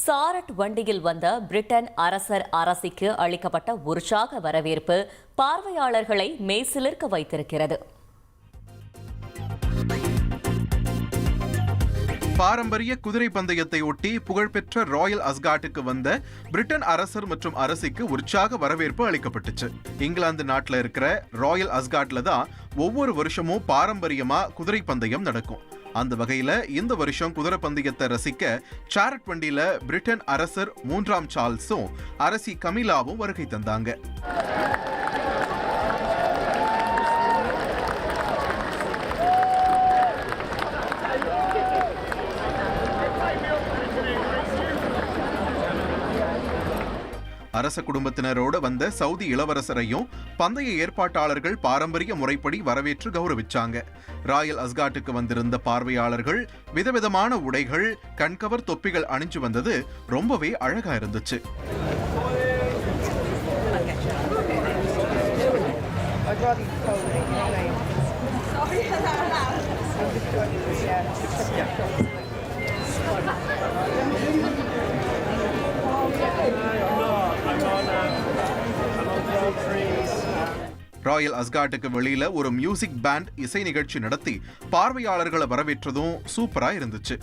சாரட் வண்டியில் வந்த பிரிட்டன் அரசர் அரசிக்கு அளிக்கப்பட்ட உற்சாக வரவேற்பு பார்வையாளர்களை மெய்சிலிர்க்க வைத்திருக்கிறது. பாரம்பரிய குதிரை பந்தயத்தை ஒட்டி புகழ்பெற்ற ராயல் அஸ்காட்டுக்கு வந்த பிரிட்டன் அரசர் மற்றும் அரசிக்கு உற்சாக வரவேற்பு அளிக்கப்பட்டுச்சு. இங்கிலாந்து நாட்டில் இருக்கிற ராயல் அஸ்காட்ல தான் ஒவ்வொரு வருஷமும் பாரம்பரியமா குதிரை பந்தயம் நடக்கும். அந்த வகையில இந்த வருஷம் குதிரை பந்தயத்தை ரசிக்க சாரட் வண்டியில பிரிட்டன் அரசர் 3ஆம் சார்ல்ஸும் அரசி கமிலாவும் வருகை தந்தாங்க. அரச குடும்பத்தினரோடு வந்த சவுதி இளவரசரையும் பந்தய ஏற்பாட்டாளர்கள் பாரம்பரிய முறைப்படி வரவேற்று கௌரவிச்சாங்க. ராயல் அஸ்காட்டுக்கு வந்திருந்த பார்வையாளர்கள் விதவிதமான உடைகள், கண்கவர் தொப்பிகள் அணிஞ்சு வந்தது ரொம்பவே அழகா இருந்துச்சு. ராயல் அஸ்காட்டுக்கு வெளியில ஒரு மியூசிக் பேண்ட் இசை நிகழ்ச்சி நடத்தி பார்வையாளர்களை வரவேற்றதும் சூப்பரா இருந்துச்சு.